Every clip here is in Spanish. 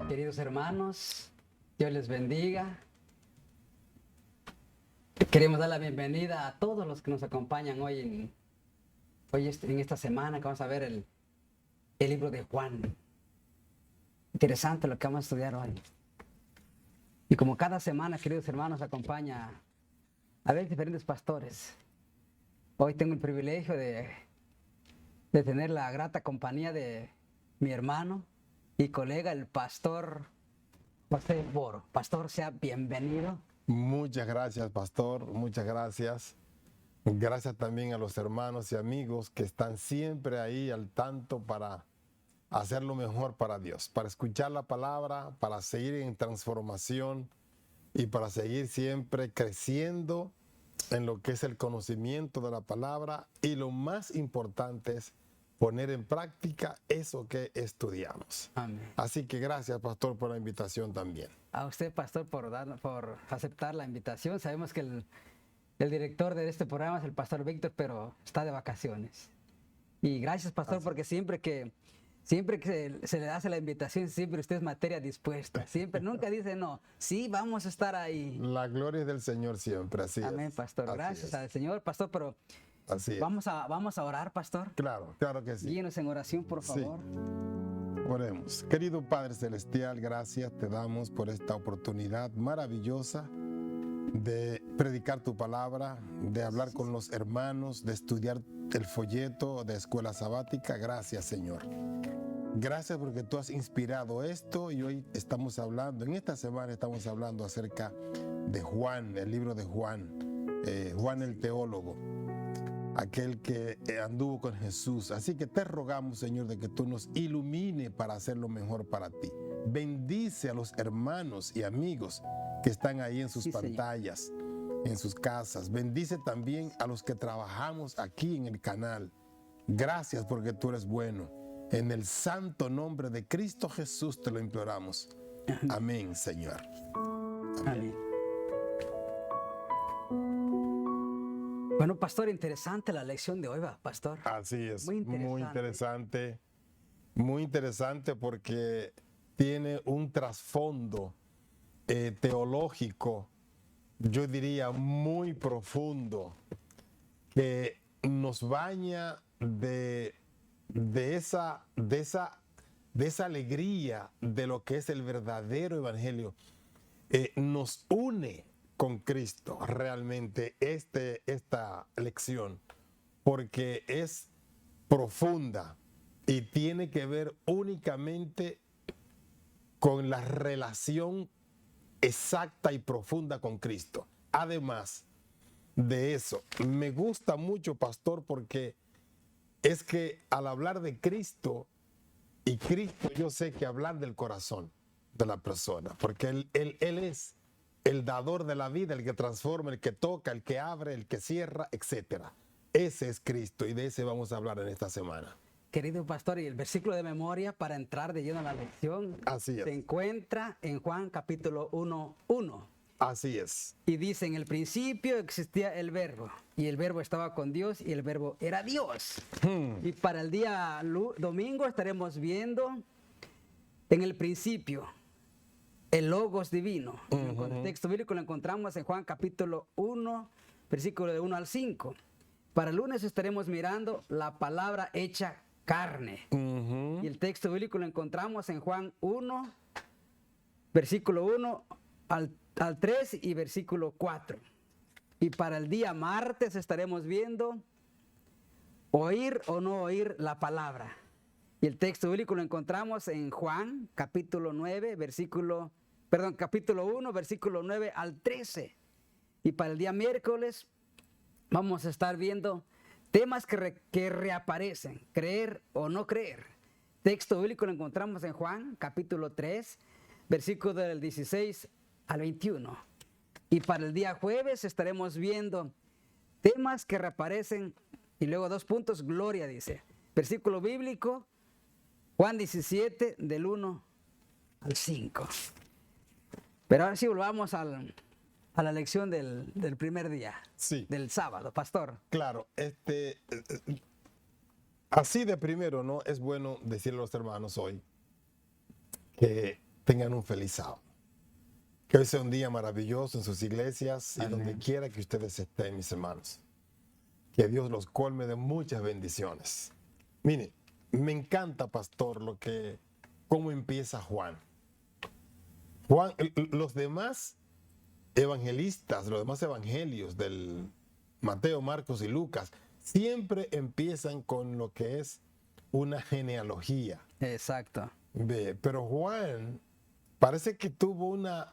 Queridos hermanos, Dios les bendiga. Queremos dar la bienvenida a todos los que nos acompañan hoy en esta semana que vamos a ver el libro de Juan. Interesante lo que vamos a estudiar hoy. Y como cada semana, queridos hermanos, acompaña a ver diferentes pastores. Hoy tengo el privilegio de tener la grata compañía de mi hermano y colega, el pastor José Boro. Pastor, sea bienvenido. Muchas gracias, pastor. Muchas gracias. Gracias también a los hermanos y amigos que están siempre ahí al tanto para hacer lo mejor para Dios, para escuchar la palabra, para seguir en transformación y para seguir siempre creciendo en lo que es el conocimiento de la palabra, y lo más importante es poner en práctica eso que estudiamos. Amén. Así que gracias, pastor, por la invitación también. A usted, pastor, por aceptar la invitación. Sabemos que el director de este programa es el pastor Víctor, pero está de vacaciones. Y gracias, pastor, porque siempre que se le hace la invitación, siempre usted es materia dispuesta. Siempre, nunca dice no. Sí, vamos a estar ahí. La gloria es del Señor siempre, así Amén, es. pastor. Así Gracias es. al Señor, pastor, pero Así es. vamos a orar, pastor. Claro, claro que sí. Guíenos en oración, por favor. Oremos. Querido Padre Celestial, gracias te damos por esta oportunidad maravillosa de predicar tu palabra, de hablar con los hermanos, de estudiar el folleto de escuela sabática. Gracias, Señor. Gracias porque tú has inspirado esto, y hoy estamos hablando, en esta semana estamos hablando acerca de Juan, el libro de Juan, Juan el teólogo, aquel que anduvo con Jesús. Así que te rogamos, Señor, de que tú nos ilumine para hacer lo mejor para ti. Bendice a los hermanos y amigos que están ahí en sus pantallas, en sus casas. Bendice también a los que trabajamos aquí en el canal. Gracias porque tú eres bueno. En el santo nombre de Cristo Jesús te lo imploramos. Amén, Señor. Amén. Bueno, pastor, interesante la lección de hoy, ¿va, pastor? Así es, Muy muy interesante. interesante porque tiene un trasfondo teológico, yo diría muy profundo, que nos baña de esa alegría de lo que es el verdadero evangelio. Nos une con Cristo realmente esta lección, porque es profunda y tiene que ver únicamente con la relación exacta y profunda con Cristo. Además de eso, me gusta mucho, pastor, porque es que al hablar de Cristo, y Cristo, yo sé que hablar del corazón de la persona, porque Él es el dador de la vida, el que transforma, el que toca, el que abre, el que cierra, etc. Ese es Cristo, y de ese vamos a hablar en esta semana. Querido pastor, y el versículo de memoria para entrar de lleno a la lección Así es. se encuentra en Juan capítulo 1:1. Así es. Y dice: en el principio existía el verbo, y el verbo estaba con Dios, y el verbo era Dios. Y para el día domingo estaremos viendo en el principio el Logos divino. En el texto bíblico lo encontramos en Juan capítulo 1, versículo de 1 al 5. Para el lunes estaremos mirando la palabra hecha carne. Y el texto bíblico lo encontramos en Juan 1, versículo 1 al 3 y versículo 4. Y para el día martes estaremos viendo oír o no oír la palabra. Y el texto bíblico lo encontramos en Juan capítulo 1, versículo 9 al 13. Y para el día miércoles vamos a estar viendo temas que reaparecen: creer o no creer. Texto bíblico lo encontramos en Juan capítulo 3, versículo del 16 al 21. Y para el día jueves estaremos viendo temas que reaparecen, y luego 2 puntos, gloria, dice. Versículo bíblico, Juan 17, del 1 al 5. Pero ahora sí volvamos a la lección del primer día, Sí. del sábado, pastor. Claro, así de primero, ¿no? Es bueno decirle a los hermanos hoy que tengan un feliz sábado. Que hoy sea un día maravilloso en sus iglesias y donde quiera que ustedes estén, mis hermanos. Que Dios los colme de muchas bendiciones. Mire, me encanta, pastor, cómo empieza Juan. Los demás evangelistas, los demás evangelios del Mateo, Marcos y Lucas, siempre empiezan con lo que es una genealogía. Exacto. Pero Juan parece que tuvo una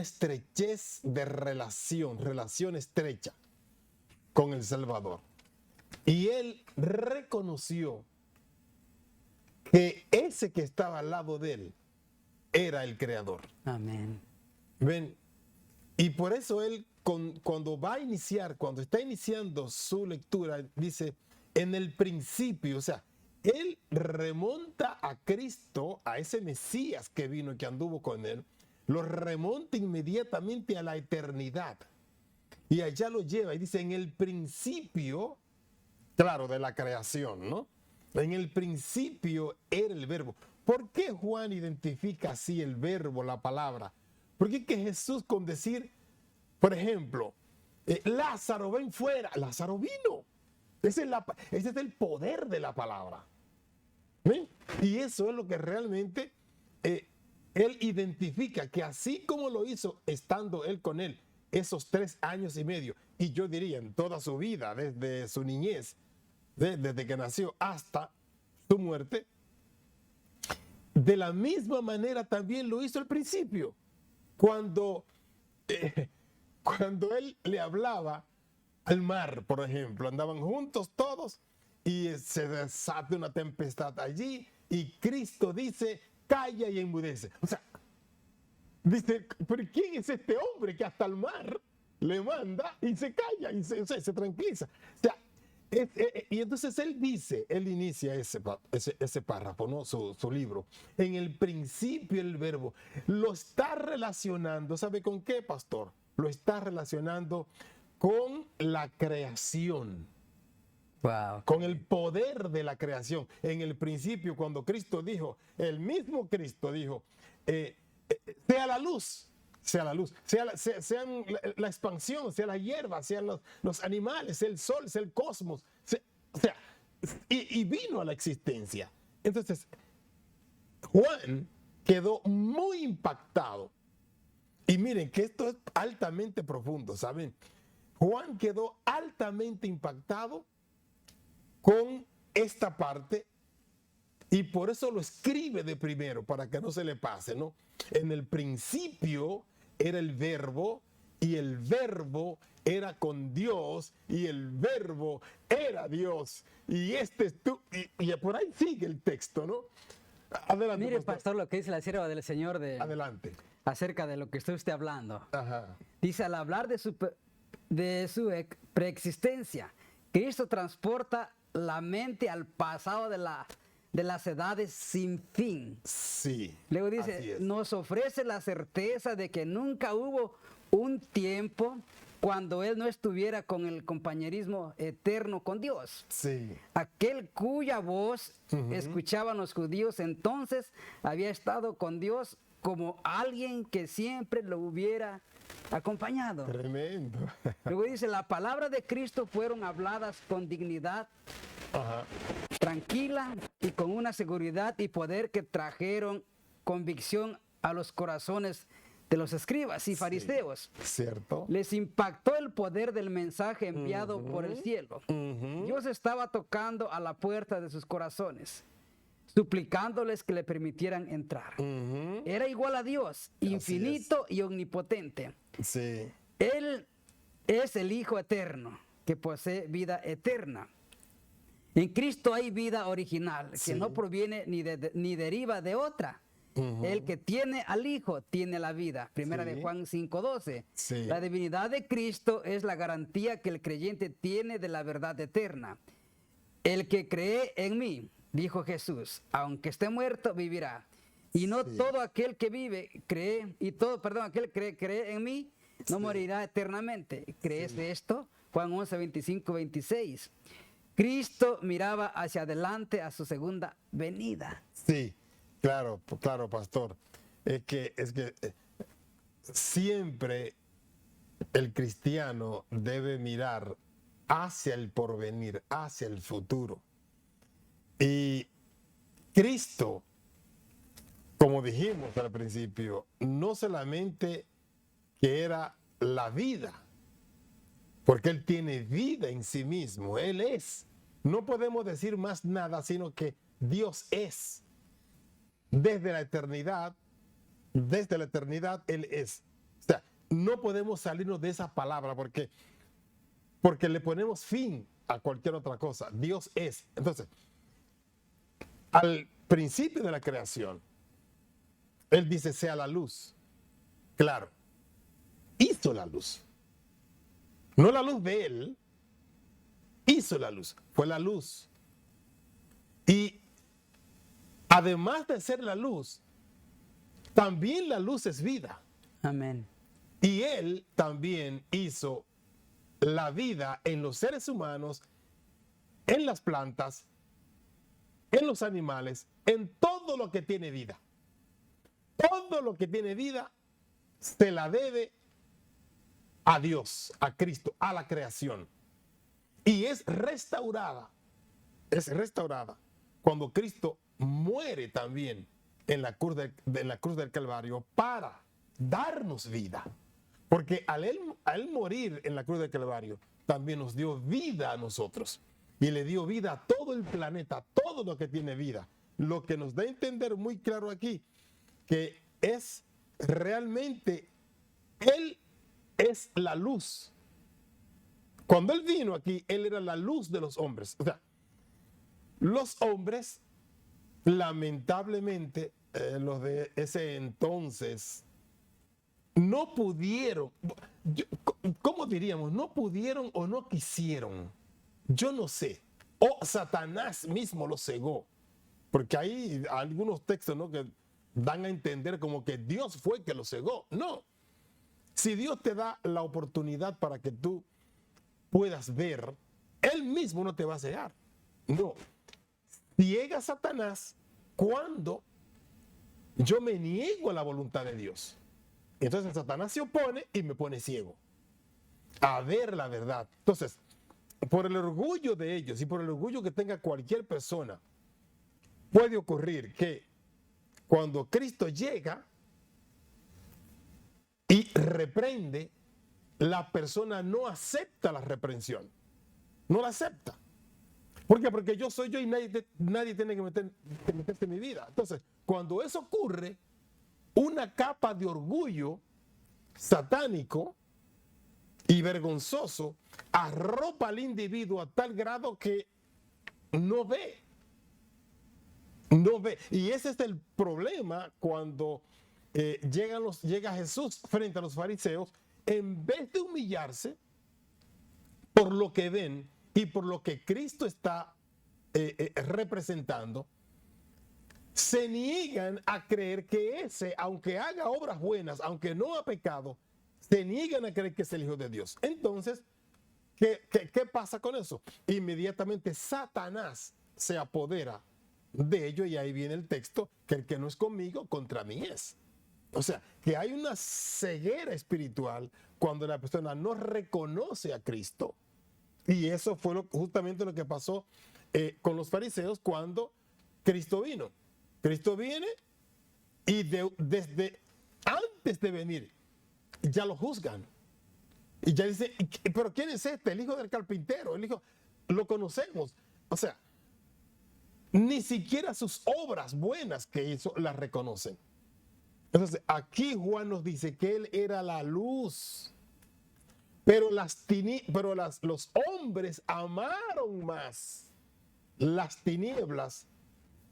estrechez de relación estrecha con el Salvador. Y él reconoció que ese que estaba al lado de él era el Creador. Amén. ¿Ven? Y por eso él, cuando está iniciando su lectura, dice, en el principio, o sea, él remonta a Cristo, a ese Mesías que vino y que anduvo con él, lo remonta inmediatamente a la eternidad. Y allá lo lleva y dice, en el principio, claro, de la creación, ¿no? En el principio era el verbo. ¿Por qué Juan identifica así el verbo, la palabra? Porque que Jesús con decir, por ejemplo, Lázaro, ven fuera, Lázaro vino. Ese es el poder de la palabra. ¿Ven? Y eso es lo que realmente él identifica, que así como lo hizo estando él con él esos 3 años y medio, y yo diría en toda su vida, desde su niñez, desde que nació hasta su muerte, de la misma manera también lo hizo al principio, cuando él le hablaba al mar, por ejemplo, andaban juntos todos y se desata una tempestad allí y Cristo dice, calla y enmudece. O sea, dice, pero ¿quién es este hombre que hasta el mar le manda y se calla y se tranquiliza? O sea, y entonces él inicia ese párrafo, ¿no? Su libro. En el principio el verbo lo está relacionando, ¿sabe con qué, pastor? Lo está relacionando con la creación. Wow. Con el poder de la creación. En el principio, cuando Cristo dijo, el mismo Cristo dijo, sea la luz, sea la luz, sea la expansión, sea la hierba, sean los animales, sea el sol, sea el cosmos, y vino a la existencia. Entonces, Juan quedó muy impactado. Y miren que esto es altamente profundo, ¿saben? Juan quedó altamente impactado con esta parte y por eso lo escribe de primero, para que no se le pase, ¿no? En el principio era el verbo y el verbo era con Dios y el verbo era Dios. Y y por ahí sigue el texto, ¿no? Adelante. Mire, pastor, lo que dice la sierva del Señor Adelante. Acerca de lo que usted hablando. Ajá. Dice, al hablar de su preexistencia, Cristo transporta la mente al pasado de las edades sin fin. Sí. Luego dice, nos ofrece la certeza de que nunca hubo un tiempo cuando Él no estuviera con el compañerismo eterno con Dios. Sí. Aquel cuya voz escuchaban los judíos entonces había estado con Dios como alguien que siempre lo hubiera acompañado. Tremendo. Luego dice, la palabra de Cristo fueron habladas con dignidad, tranquila y con una seguridad y poder que trajeron convicción a los corazones de los escribas y fariseos. Cierto. Les impactó el poder del mensaje enviado por el cielo. Dios estaba tocando a la puerta de sus corazones, suplicándoles que le permitieran entrar. Era igual a Dios, infinito y omnipotente. Sí. Él es el Hijo eterno, que posee vida eterna. En Cristo hay vida original, que no proviene ni deriva de otra. El que tiene al Hijo tiene la vida. Primera de Juan 5:12. Sí. La divinidad de Cristo es la garantía que el creyente tiene de la verdad eterna. El que cree en mí, dijo Jesús, aunque esté muerto, vivirá. Y no todo aquel que aquel que cree en mí, no morirá eternamente. ¿Crees de esto? Juan 11:25-26. Cristo miraba hacia adelante a su segunda venida. Sí. Claro, claro, pastor. Es que siempre el cristiano debe mirar hacia el porvenir, hacia el futuro. Y Cristo, como dijimos al principio, no solamente que era la vida, porque Él tiene vida en sí mismo, Él es. No podemos decir más nada, sino que Dios es. Desde la eternidad Él es. O sea, no podemos salirnos de esa palabra porque le ponemos fin a cualquier otra cosa. Dios es. Entonces, al principio de la creación, Él dice, sea la luz. Claro, hizo la luz. No la luz de Él, hizo la luz. Fue la luz. Y además de ser la luz, también la luz es vida. Amén. Y Él también hizo la vida en los seres humanos, en las plantas, en los animales, en todo lo que tiene vida. Todo lo que tiene vida se la debe a Dios, a Cristo, a la creación. Y es restaurada cuando Cristo muere también en la cruz del Calvario para darnos vida. Porque al él morir en la cruz del Calvario, también nos dio vida a nosotros. Y le dio vida a todo el planeta, todo lo que tiene vida. Lo que nos da a entender muy claro aquí, que es realmente, Él es la luz. Cuando Él vino aquí, Él era la luz de los hombres. O sea, los hombres, lamentablemente, los de ese entonces, no pudieron, ¿cómo diríamos? No pudieron o no quisieron. Yo no sé. O Satanás mismo lo cegó. Porque hay algunos textos, ¿no?, que dan a entender como que Dios fue que lo cegó. No. Si Dios te da la oportunidad para que tú puedas ver, Él mismo no te va a cegar. No. Ciega Satanás cuando yo me niego a la voluntad de Dios. Entonces Satanás se opone y me pone ciego a ver la verdad. Entonces, por el orgullo de ellos y por el orgullo que tenga cualquier persona, puede ocurrir que cuando Cristo llega y reprende, la persona no acepta la reprensión. No la acepta. ¿Por qué? Porque yo soy yo y nadie tiene que meterse en mi vida. Entonces, cuando eso ocurre, una capa de orgullo satánico y vergonzoso arropa al individuo a tal grado que no ve. No ve. Y ese es el problema cuando llega Jesús frente a los fariseos. En vez de humillarse por lo que ven y por lo que Cristo está representando, se niegan a creer que ese, aunque haga obras buenas, aunque no ha pecado, se niegan a creer que es el Hijo de Dios. Entonces, ¿qué pasa con eso? Inmediatamente Satanás se apodera de ello y ahí viene el texto, que el que no es conmigo, contra mí es. O sea, que hay una ceguera espiritual cuando la persona no reconoce a Cristo. Y eso fue justamente lo que pasó con los fariseos cuando Cristo vino. Cristo viene y desde antes de venir ya lo juzgan. Y ya dice, ¿pero quién es este? El hijo del carpintero. El hijo, lo conocemos. O sea, ni siquiera sus obras buenas que hizo las reconocen. Entonces, aquí Juan nos dice que él era la luz. Pero los hombres amaron más las tinieblas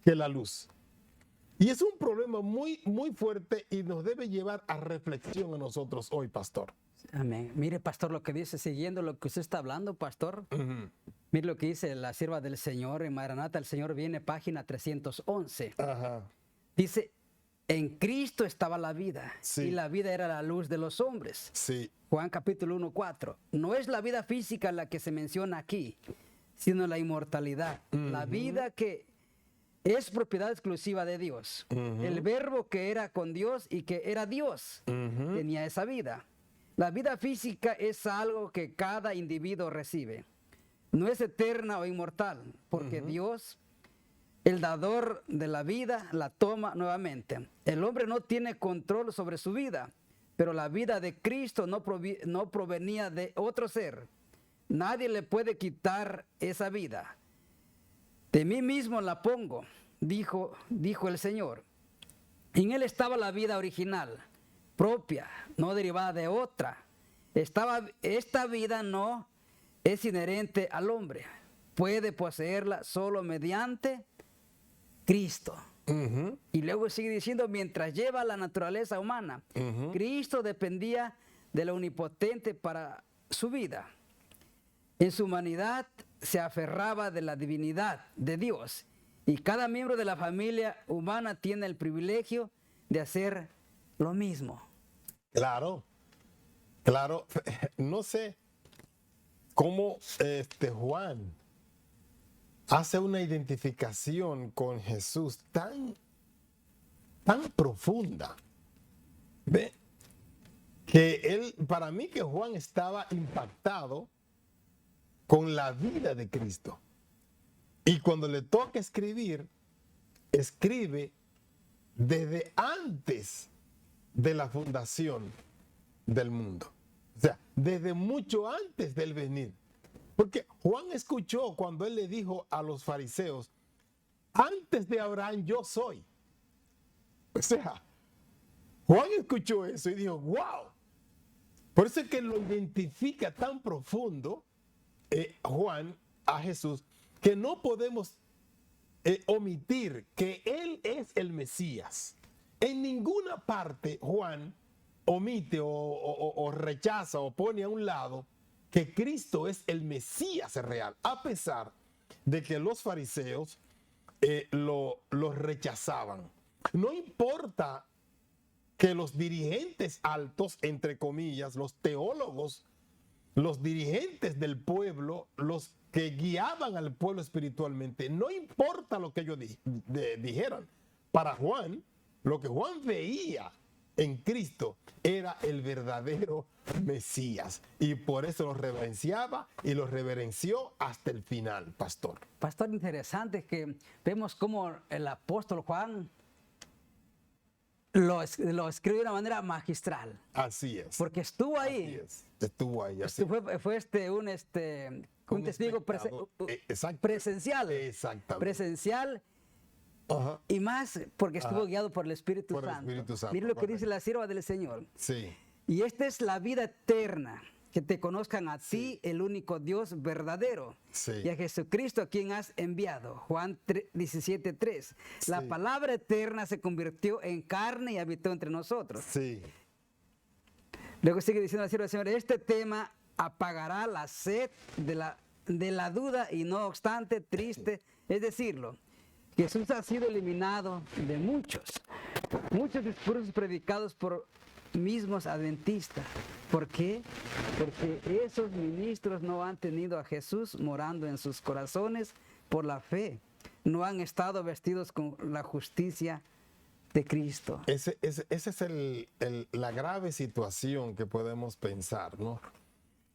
que la luz. Y es un problema muy, muy fuerte y nos debe llevar a reflexión a nosotros hoy, pastor. Amén. Mire, pastor, lo que dice, siguiendo lo que usted está hablando, pastor. Mire lo que dice la sierva del Señor en Maranata, el Señor viene, página 311. Ajá. Dice, en Cristo estaba la vida, sí, y la vida era la luz de los hombres. Sí. Juan capítulo 1:4. No es la vida física la que se menciona aquí, sino la inmortalidad. La vida que es propiedad exclusiva de Dios. El verbo que era con Dios y que era Dios tenía esa vida. La vida física es algo que cada individuo recibe. No es eterna o inmortal, porque Dios, el dador de la vida, la toma nuevamente. El hombre no tiene control sobre su vida, pero la vida de Cristo no provenía de otro ser. Nadie le puede quitar esa vida. De mí mismo la pongo, dijo el Señor. En él estaba la vida original, propia, no derivada de otra. Esta vida no es inherente al hombre. Puede poseerla solo mediante Cristo. Y luego sigue diciendo, mientras lleva la naturaleza humana, Cristo dependía de lo omnipotente para su vida. En su humanidad se aferraba de la divinidad de Dios, y cada miembro de la familia humana tiene el privilegio de hacer lo mismo. Claro. No sé cómo Juan hace una identificación con Jesús tan profunda. ¿Ve? Para mí que Juan estaba impactado con la vida de Cristo. Y cuando le toca escribe desde antes de la fundación del mundo. O sea, desde mucho antes del venir. Porque Juan escuchó cuando él le dijo a los fariseos, antes de Abraham yo soy. O sea, Juan escuchó eso y dijo, wow. Por eso es que lo identifica tan profundo Juan a Jesús, que no podemos omitir que él es el Mesías. En ninguna parte Juan omite o rechaza o pone a un lado que Cristo es el Mesías real, a pesar de que los fariseos lo rechazaban. No importa que los dirigentes altos, entre comillas, los teólogos, los dirigentes del pueblo, los que guiaban al pueblo espiritualmente, no importa lo que ellos dijeran. Para Juan, lo que Juan veía en Cristo era el verdadero Mesías, y por eso lo reverenciaba y lo reverenció hasta el final, pastor. Pastor, interesante que vemos cómo el apóstol Juan lo escribió de una manera magistral. Así es. Porque estuvo ahí. Así es. Estuvo ahí. Así. Fue un testigo presencial. Exactamente. Presencial. Y más porque estuvo guiado por el Espíritu Santo. Mire lo que dice la sierva del Señor. Sí. Y esta es la vida eterna, que te conozcan a ti, el único Dios verdadero, y a Jesucristo a quien has enviado. Juan 17:3. La palabra eterna se convirtió en carne y habitó entre nosotros. Sí. Luego sigue diciendo la sierva del Señor, este tema apagará la sed de la duda, y no obstante, triste es decirlo, Jesús ha sido eliminado de muchos discursos predicados por mismos adventistas. ¿Por qué? Porque esos ministros no han tenido a Jesús morando en sus corazones por la fe. No han estado vestidos con la justicia de Cristo. Esa es la grave situación que podemos pensar, ¿no?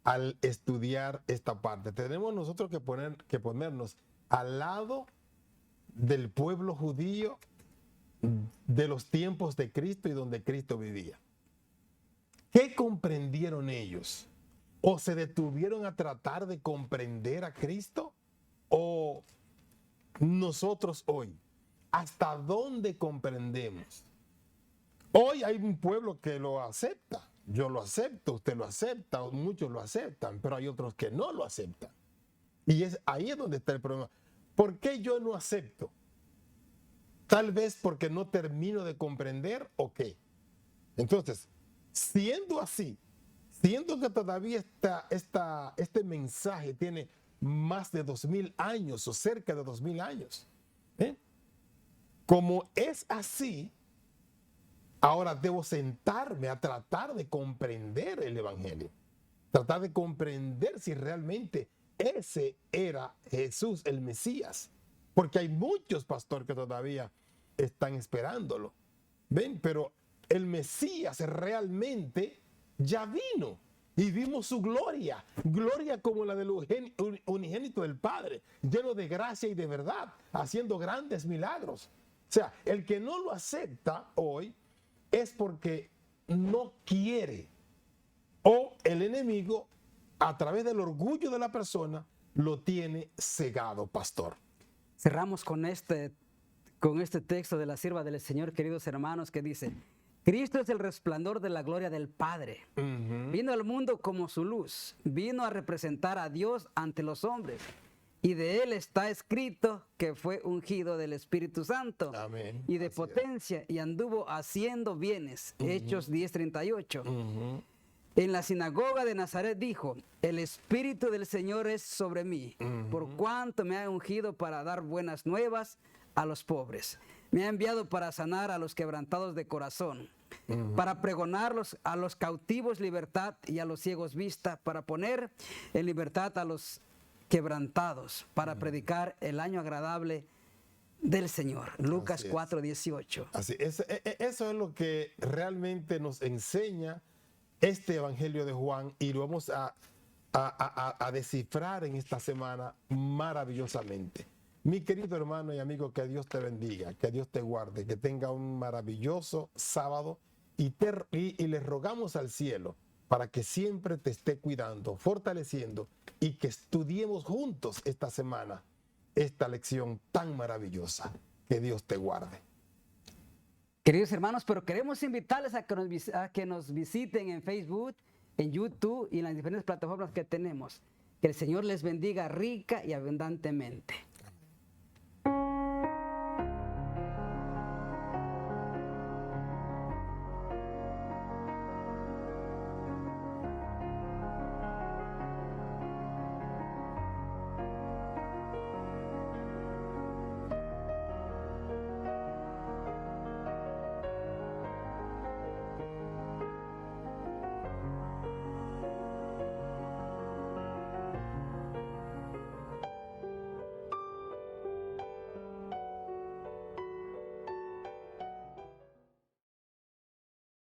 Al estudiar esta parte. Tenemos nosotros que ponernos al lado del pueblo judío de los tiempos de Cristo y donde Cristo vivía. ¿Qué comprendieron ellos? ¿O se detuvieron a tratar de comprender a Cristo? ¿O nosotros hoy, hasta dónde comprendemos? Hoy hay un pueblo que lo acepta. Yo lo acepto, usted lo acepta, muchos lo aceptan, pero hay otros que no lo aceptan. Y ahí es donde está el problema. ¿Por qué yo no acepto? Tal vez porque no termino de comprender o qué. Entonces, siendo así, siendo que todavía este mensaje tiene más de 2000 años o cerca de 2000 años, como es así, ahora debo sentarme a tratar de comprender el Evangelio, tratar de comprender si realmente ese era Jesús el Mesías. porque hay muchos, pastor, que todavía están esperándolo. ¿Ven? Pero el Mesías realmente ya vino y vimos su gloria, gloria como la del unigénito del Padre, lleno de gracia y de verdad, haciendo grandes milagros. O sea, el que no lo acepta hoy es porque no quiere, o el enemigo, a través del orgullo de la persona, lo tiene cegado, pastor. Cerramos con este texto de la sierva del Señor, queridos hermanos, que dice: Cristo es el resplandor de la gloria del Padre. Vino al mundo como su luz, vino a representar a Dios ante los hombres. Y de él está escrito que fue ungido del Espíritu Santo. Amén. Y de Así potencia, y anduvo haciendo bienes. Hechos 10:38. En la sinagoga de Nazaret dijo: el Espíritu del Señor es sobre mí, por cuanto me ha ungido para dar buenas nuevas a los pobres. Me ha enviado para sanar a los quebrantados de corazón, para pregonar a los cautivos libertad y a los ciegos vista, para poner en libertad a los quebrantados, para predicar el año agradable del Señor. Lucas 4:18. Así es. Eso es lo que realmente nos enseña este Evangelio de Juan, y lo vamos a descifrar en esta semana maravillosamente. Mi querido hermano y amigo, que Dios te bendiga, que Dios te guarde, que tenga un maravilloso sábado, y le rogamos al cielo para que siempre te esté cuidando, fortaleciendo, y que estudiemos juntos esta semana esta lección tan maravillosa. Que Dios te guarde. Queridos hermanos, pero queremos invitarles a que nos visiten en Facebook, en YouTube y en las diferentes plataformas que tenemos. Que el Señor les bendiga rica y abundantemente.